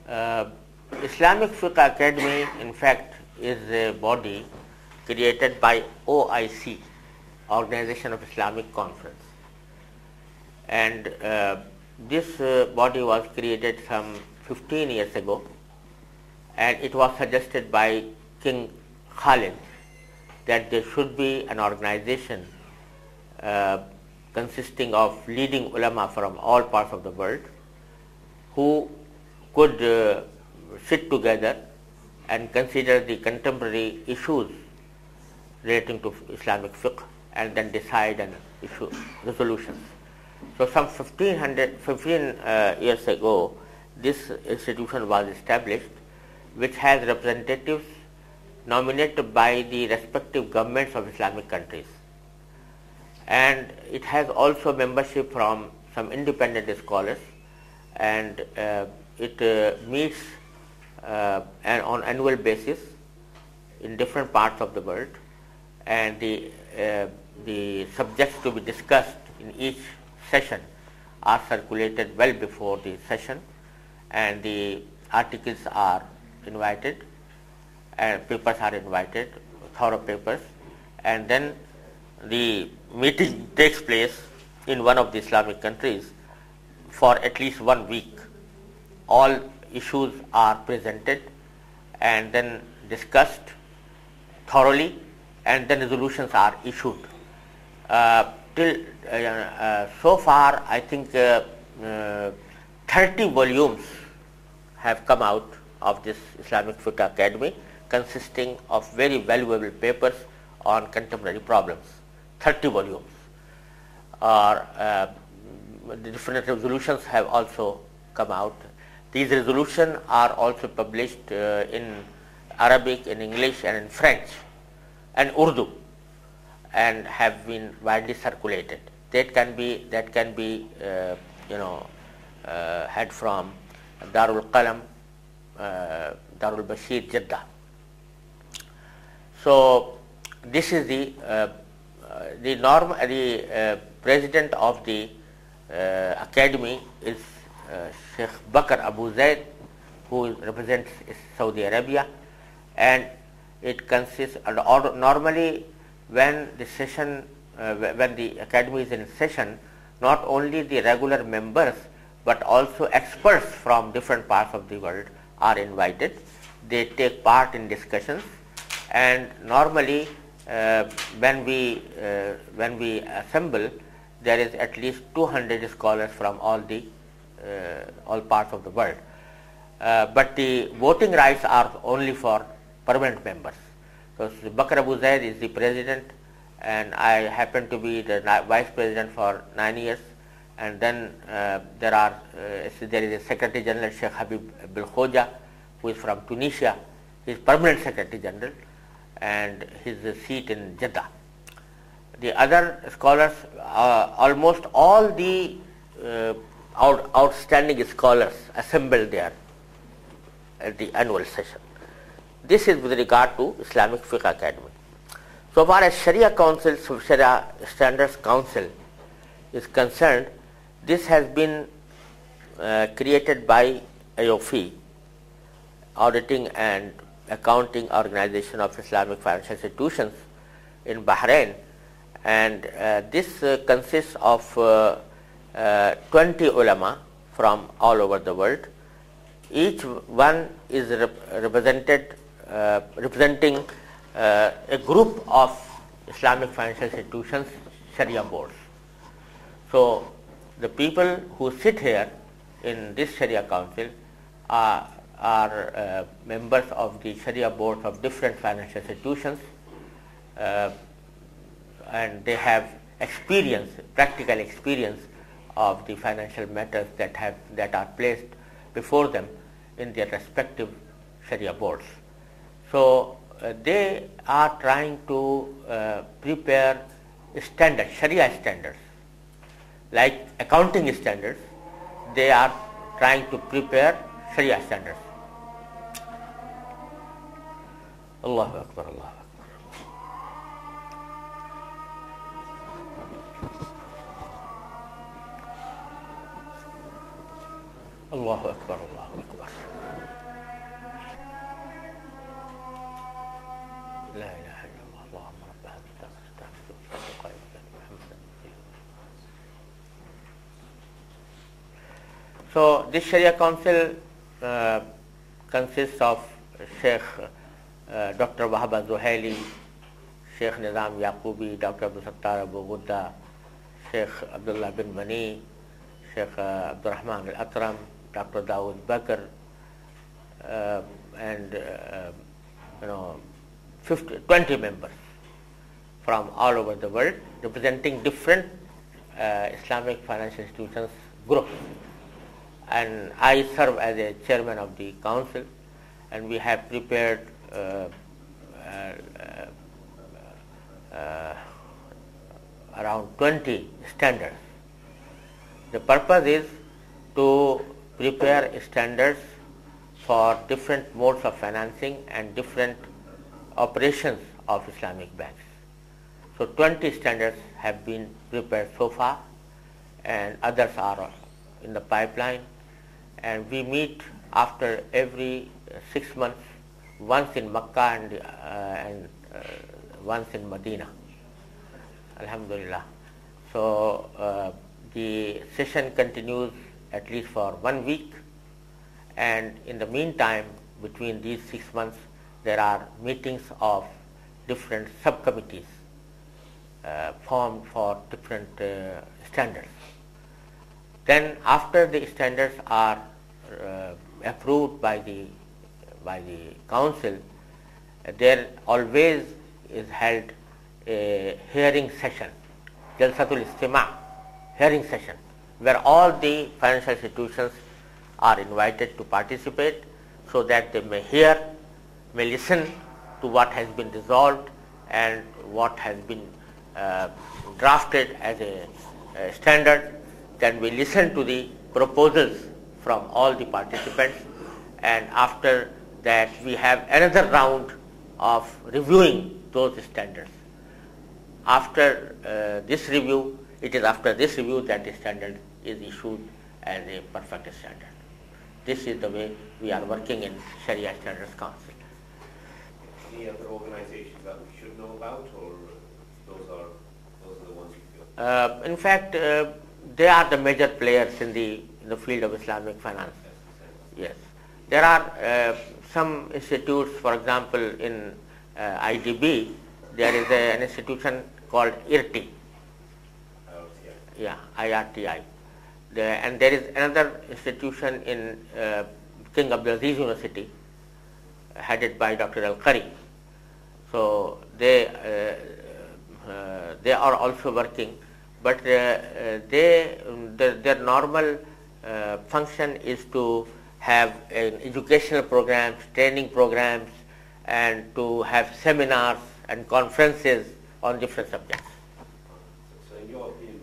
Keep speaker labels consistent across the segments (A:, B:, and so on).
A: Uh, Islamic Fiqh Academy, in fact, is a body created by OIC, Organization of Islamic Conference. And this body was created some 15 years ago, and it was suggested by King Khalid that there should be an organization consisting of leading ulama from all parts of the world who could sit together and consider the contemporary issues relating to Islamic fiqh and then decide and issue resolutions. So some 15 years ago, this institution was established, which has representatives nominated by the respective governments of Islamic countries. And it has also membership from some independent scholars, and it meets on annual basis in different parts of the world, and the subjects to be discussed in each session are circulated well before the session, and the articles are invited and papers are invited, thorough papers, and then the meeting takes place in one of the Islamic countries for at least 1 week. All issues are presented and then discussed thoroughly, and then resolutions are issued. So far, I think 30 volumes have come out of this Islamic Fiqh Academy, consisting of very valuable papers on contemporary problems. 30 volumes. The different resolutions have also come out. These resolutions are also published in Arabic, in English, and in French, and Urdu, and have been widely circulated. That can be had from Darul Qalam, Darul Bashir, Jeddah. So this is the president of the academy is Sheikh Bakr Abu Zaid, who represents Saudi Arabia, and it consists. Normally, when the session, when the academy is in session, not only the regular members but also experts from different parts of the world are invited. They take part in discussions, and normally when we assemble, there is at least 200 scholars from all parts of the world. But the voting rights are only for permanent members. So Bakr Abu Zaid is the president, and I happen to be the vice president for 9 years. And then there is a Secretary General, Sheikh Habib Bil Khoja, who is from Tunisia. He is permanent Secretary General, and his seat in Jeddah. The other scholars, almost all the outstanding scholars assembled there at the annual session. This is with regard to Islamic Fiqh Academy. So far as Sharia Council, Sharia Standards Council is concerned, this has been created by AAOIFI, Auditing and Accounting Organization of Islamic Financial Institutions in Bahrain, and this consists of 20 ulama from all over the world. Each one is representing a group of Islamic financial institutions, Sharia boards. So the people who sit here in this Sharia Council are members of the Sharia boards of different financial institutions, and they have experience, practical experience of the financial matters that are placed before them in their respective Sharia boards. So they are trying to prepare standards, Sharia standards, like accounting standards. They are trying to prepare Sharia standards. Allahu Akbar, Allahu Akbar. Allahu Akbar, Allahu Akbar. لا إله إلا الله اللهم رب هذه الدعوة التامة محمد. So this Sharia Council consists of Sheikh Dr. Wahab Zuhaili, Sheikh Nizam Yaqubi, Dr. Abdul Sattar Abu Ghudda, Sheikh Abdullah bin Mani, Sheikh Abdul Rahman al-Atram, Dr. Dawood Bakr, and 20 members from all over the world representing different Islamic financial institutions groups. And I serve as a chairman of the council, and we have prepared around 20 standards. The purpose is to prepare standards for different modes of financing and different operations of Islamic banks. So 20 standards have been prepared so far, and others are in the pipeline, and we meet after every 6 months, once in Makkah and once in Medina. Alhamdulillah. So the session continues at least for 1 week, and in the meantime, between these 6 months, there are meetings of different subcommittees formed for different standards. Then after the standards are approved by the council, there always is held a hearing session, Jalsatul Istima', hearing session, where all the financial institutions are invited to participate so that they may hear, may listen to what has been resolved and what has been drafted as a standard. Then we listen to the proposals from all the participants, and after that we have another round of reviewing those standards. After this review, it is after this review that the standard is issued as a perfect standard. This is the way we are working in Sharia Standards Council.
B: Any other organizations that we should know about, or those are the ones you feel?
A: In fact, they are the major players in the field of Islamic finance. Yes. There are some institutes, for example, in IDB, there is an institution called IRTI. Yeah, IRTI. And there is another institution in King Abdulaziz University, headed by Dr. Al-Qari. So they are also working, but their normal function is to have educational programs, training programs, and to have seminars and conferences on different subjects.
B: So in your opinion,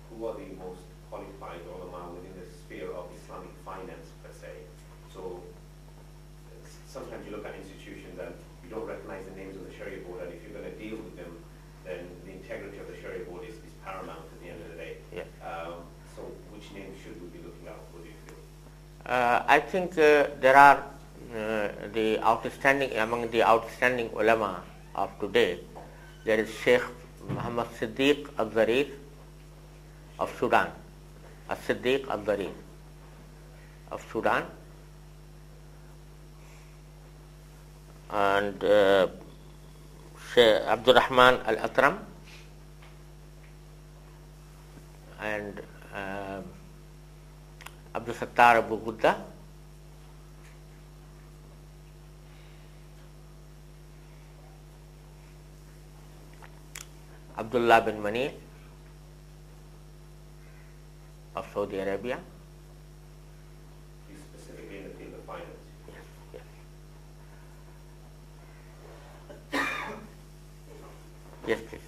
B: who are the most qualified ulama within the sphere of Islamic finance per se? So sometimes you look at institutions and you don't recognize the names of the Sharia board, and if you're going to deal with them, then the integrity of the Sharia board is paramount at the end of the day.
A: Yeah.
B: So which names should we be looking at? What do you feel?
A: I think there are among the outstanding ulama of today. There is Sheikh Muhammad Siddiq al-Zarir of Sudan, Siddiq al-Zarir of Sudan, and Sheikh Abdul Rahman al-Atram, and Abdul Sattar Abu Ghudda, Abdullah bin Mani of Saudi Arabia.
B: He's specifically in the field of finance.
A: Yes, yes. Yes, please.